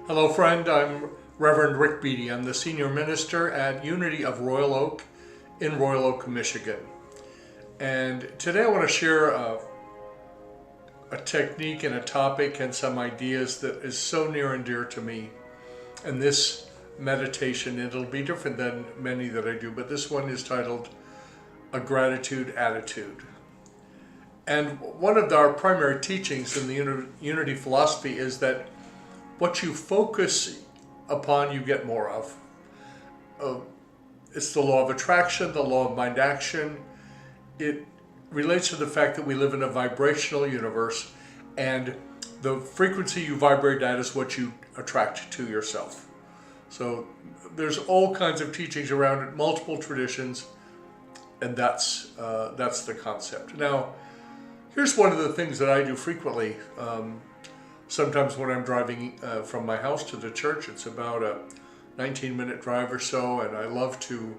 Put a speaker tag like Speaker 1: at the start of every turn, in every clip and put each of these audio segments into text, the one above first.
Speaker 1: Hello friend, I'm Reverend Ric Beattie. I'm the Senior Minister at Unity of Royal Oak in Royal Oak, Michigan. And today I want to share a technique and a topic and some ideas that is so near and dear to me. And this meditation, it'll be different than many that I do, but this one is titled A Gratitude Attitude. And one of our primary teachings in the Unity philosophy is that what you focus upon, you get more of. It's the law of attraction, the law of mind action. It relates to the fact that we live in a vibrational universe, and the frequency you vibrate at is what you attract to yourself. So there's all kinds of teachings around it, multiple traditions, and that's the concept. Now, here's one of the things that I do frequently. Sometimes when I'm driving from my house to the church, it's about a 19-minute drive or so, and I love to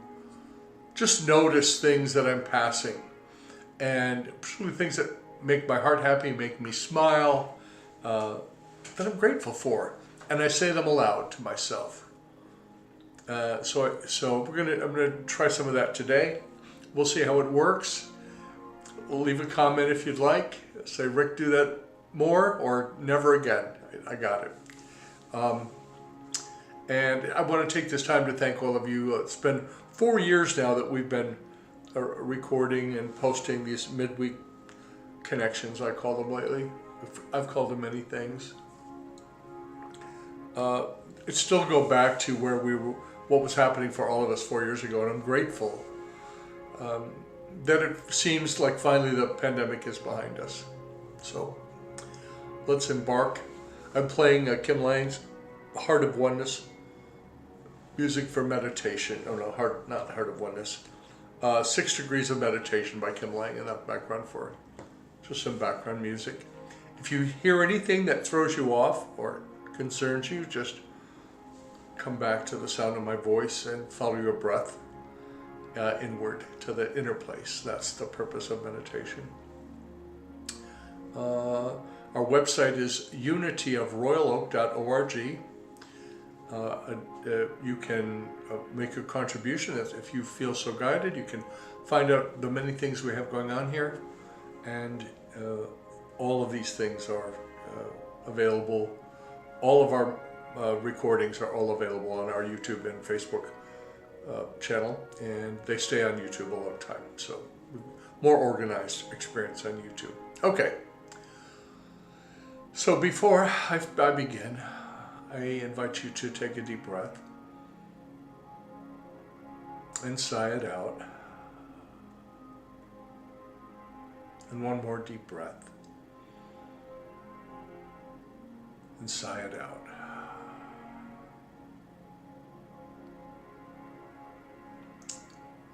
Speaker 1: just notice things that I'm passing, and particularly things that make my heart happy, make me smile, that I'm grateful for, and I say them aloud to myself. So I'm gonna try some of that today. We'll see how it works. We'll leave a comment if you'd like. Say, Rick, do that more, or never again. I got it. And I want to take this time to thank all of you. It's been 4 years now that we've been recording and posting these midweek connections, I call them lately. I've called them many things. It still go back to where we were, what was happening for all of us 4 years ago, and I'm grateful that it seems like finally the pandemic is behind us. So let's embark. I'm playing Kim Lang's Heart of Oneness, music for meditation. Oh no, not Heart of Oneness. 6 Degrees of Meditation by Kim Lang in that background for just some background music. If you hear anything that throws you off or concerns you, just come back to the sound of my voice and follow your breath inward to the inner place. That's the purpose of meditation. Our website is unityofroyaloak.org. You can make a contribution if you feel so guided. You can find out the many things we have going on here, and all of these things are available. All of our recordings are all available on our YouTube and Facebook channel, and they stay on YouTube a long time, so more organized experience on YouTube. Okay. So before I begin, I invite you to take a deep breath and sigh it out. And one more deep breath and sigh it out.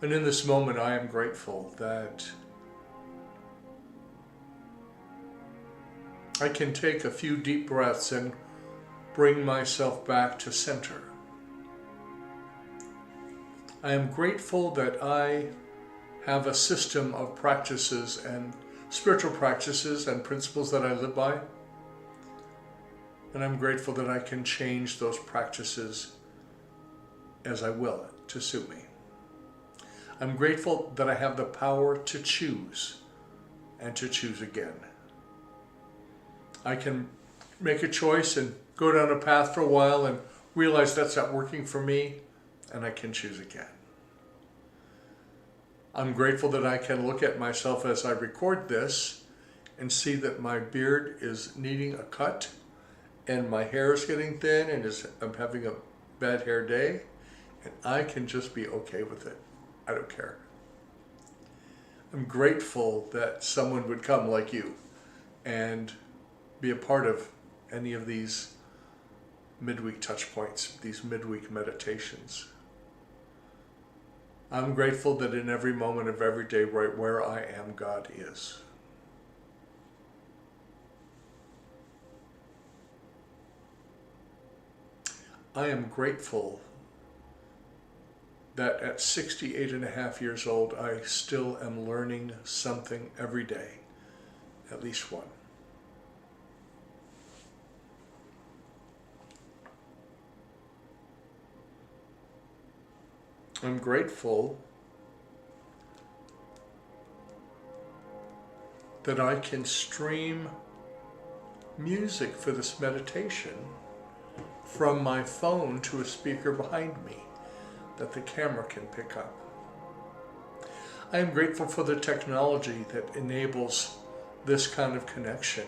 Speaker 1: And in this moment, I am grateful that I can take a few deep breaths and bring myself back to center. I am grateful that I have a system of practices and spiritual practices and principles that I live by. And I'm grateful that I can change those practices as I will to suit me. I'm grateful that I have the power to choose and to choose again. I can make a choice and go down a path for a while and realize that's not working for me, and I can choose again. I'm grateful that I can look at myself as I record this and see that my beard is needing a cut, and my hair is getting thin, and I'm having a bad hair day, and I can just be okay with it. I don't care. I'm grateful that someone would come like you and be a part of any of these midweek touch points, these midweek meditations. I'm grateful that in every moment of every day, right where I am, God is. I am grateful that at 68 and a half years old, I still am learning something every day, at least one. I'm grateful that I can stream music for this meditation from my phone to a speaker behind me that the camera can pick up. I am grateful for the technology that enables this kind of connection,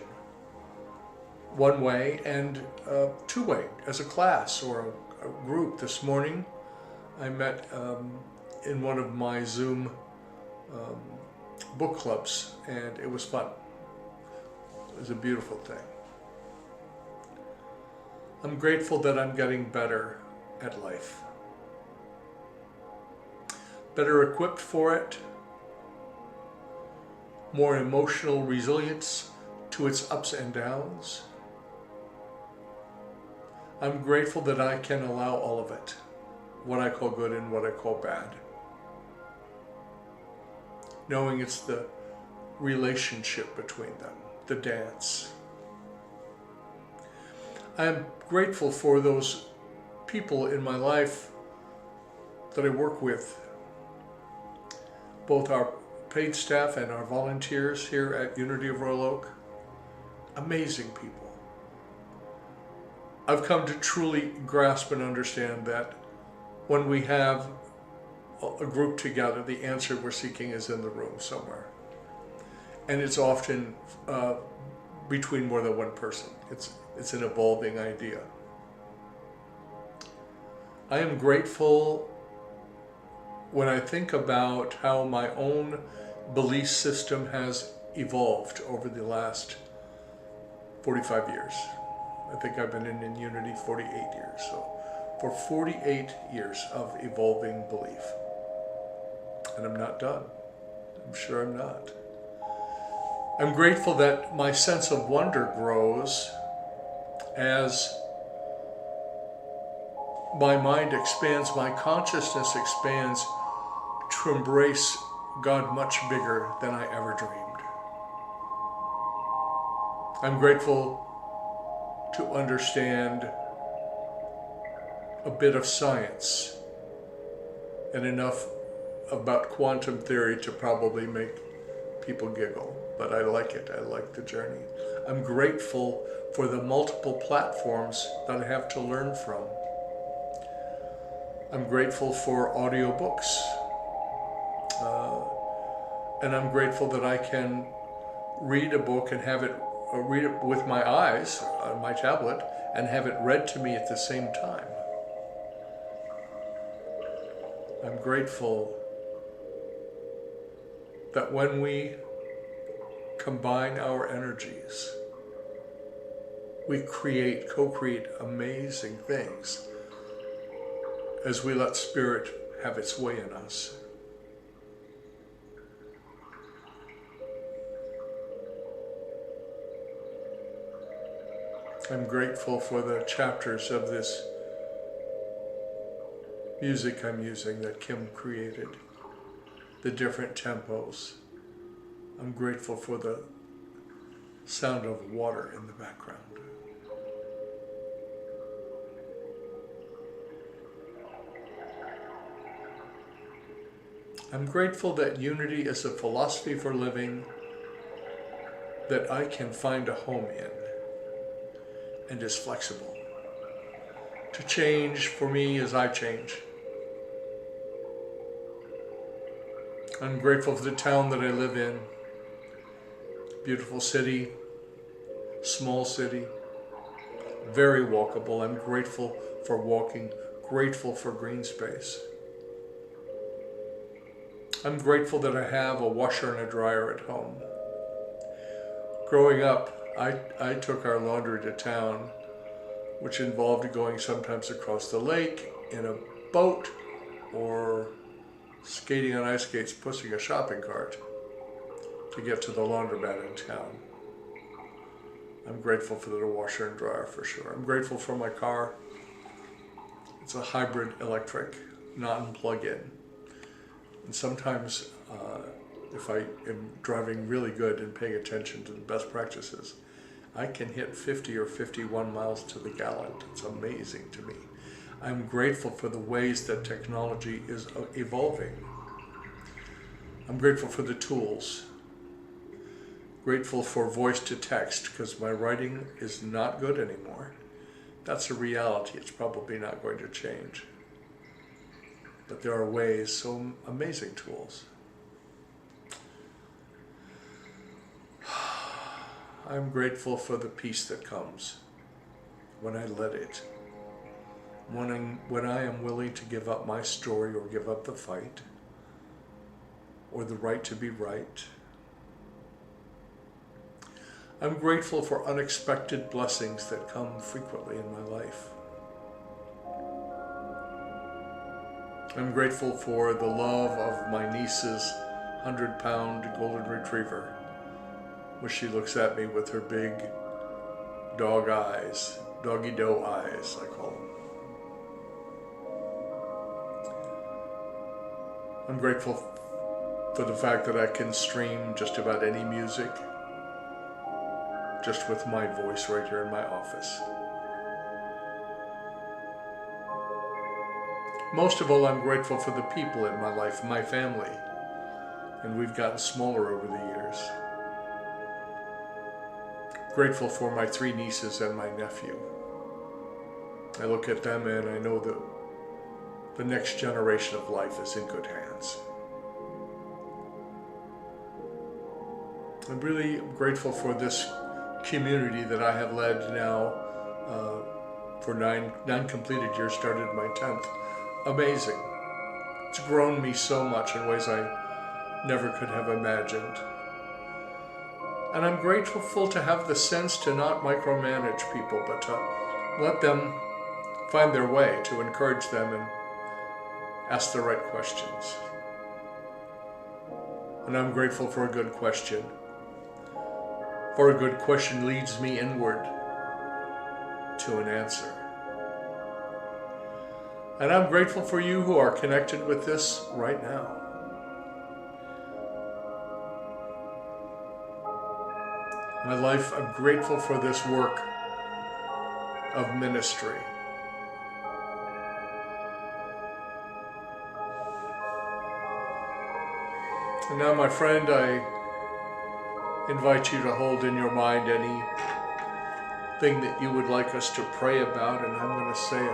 Speaker 1: one way and two-way, as a class or a group. This morning I met in one of my Zoom book clubs, and it was fun. It was a beautiful thing. I'm grateful that I'm getting better at life, better equipped for it, more emotional resilience to its ups and downs. I'm grateful that I can allow all of it, what I call good and what I call bad, knowing it's the relationship between them, the dance. I am grateful for those people in my life that I work with, both our paid staff and our volunteers here at Unity of Royal Oak. Amazing people. I've come to truly grasp and understand that when we have a group together, the answer we're seeking is in the room somewhere. And it's often between more than one person. It's an evolving idea. I am grateful when I think about how my own belief system has evolved over the last 45 years. I think I've been in Unity 48 years, so for 48 years of evolving belief. And I'm not done. I'm sure I'm not. I'm grateful that my sense of wonder grows as my mind expands, my consciousness expands to embrace God much bigger than I ever dreamed. I'm grateful to understand a bit of science and enough about quantum theory to probably make people giggle, but I like it. I like the journey. I'm grateful for the multiple platforms that I have to learn from. I'm grateful for audiobooks. And I'm grateful that I can read a book and have it, read it with my eyes on my tablet and have it read to me at the same time. I'm grateful that when we combine our energies, we co-create amazing things as we let Spirit have its way in us. I'm grateful for the chapters of this music I'm using that Kim created, the different tempos. I'm grateful for the sound of water in the background. I'm grateful that unity is a philosophy for living that I can find a home in and is flexible to change for me as I change. I'm grateful for the town that I live in. Beautiful city, small city, very walkable. I'm grateful for walking, grateful for green space. I'm grateful that I have a washer and a dryer at home. Growing up, I took our laundry to town, which involved going sometimes across the lake in a boat or skating on ice skates, pushing a shopping cart to get to the laundromat in town. I'm grateful for the washer and dryer for sure. I'm grateful for my car. It's a hybrid electric, non-plug-in. And sometimes if I am driving really good and paying attention to the best practices, I can hit 50 or 51 miles to the gallon. It's amazing to me. I'm grateful for the ways that technology is evolving. I'm grateful for the tools. Grateful for voice to text, because my writing is not good anymore. That's a reality. It's probably not going to change. But there are ways, so amazing tools. I'm grateful for the peace that comes when I let it. When I am willing to give up my story or give up the fight or the right to be right. I'm grateful for unexpected blessings that come frequently in my life. I'm grateful for the love of my niece's 100-pound golden retriever, when she looks at me with her big dog eyes, doggy doe eyes, I call them. I'm grateful for the fact that I can stream just about any music, just with my voice right here in my office. Most of all, I'm grateful for the people in my life, my family, and we've gotten smaller over the years. Grateful for my 3 nieces and my nephew. I look at them and I know that the next generation of life is in good hands. I'm really grateful for this community that I have led now for nine completed years, started my 10th. Amazing. It's grown me so much in ways I never could have imagined. And I'm grateful to have the sense to not micromanage people, but to let them find their way, to encourage them and ask the right questions. And I'm grateful for a good question. For a good question leads me inward to an answer. And I'm grateful for you who are connected with this right now. My life, I'm grateful for this work of ministry. And now, my friend, I invite you to hold in your mind anything that you would like us to pray about, and I'm going to say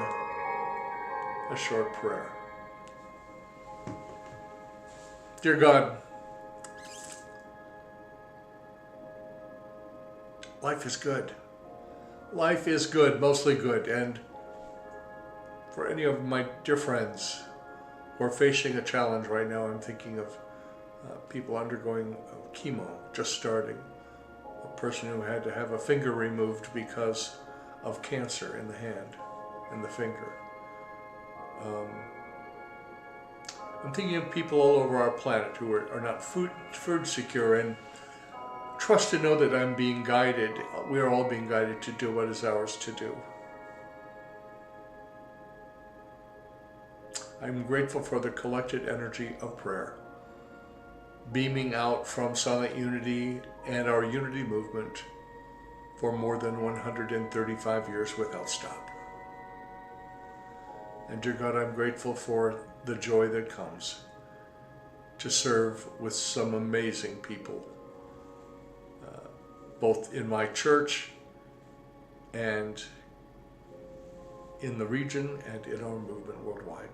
Speaker 1: a short prayer. Dear God, life is good. Life is good, mostly good. And for any of my dear friends who are facing a challenge right now, I'm thinking of people undergoing chemo, just starting. A person who had to have a finger removed because of cancer in the hand, in the finger. I'm thinking of people all over our planet who are not food secure, and trust to know that I'm being guided. We are all being guided to do what is ours to do. I'm grateful for the collected energy of prayer, beaming out from Silent Unity and our Unity movement for more than 135 years without stop. And dear God, I'm grateful for the joy that comes to serve with some amazing people, both in my church and in the region and in our movement worldwide.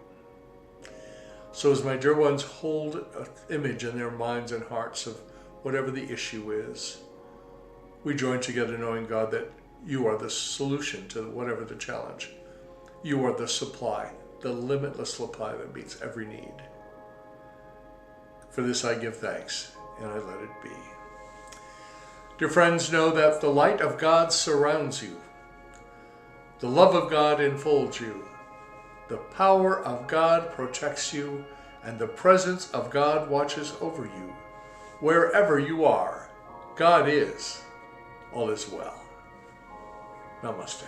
Speaker 1: So as my dear ones hold an image in their minds and hearts of whatever the issue is, we join together knowing, God, that you are the solution to whatever the challenge. You are the supply, the limitless supply that meets every need. For this I give thanks, and I let it be. Dear friends, know that the light of God surrounds you. The love of God enfolds you. The power of God protects you, and the presence of God watches over you. Wherever you are, God is. All is well. Namaste.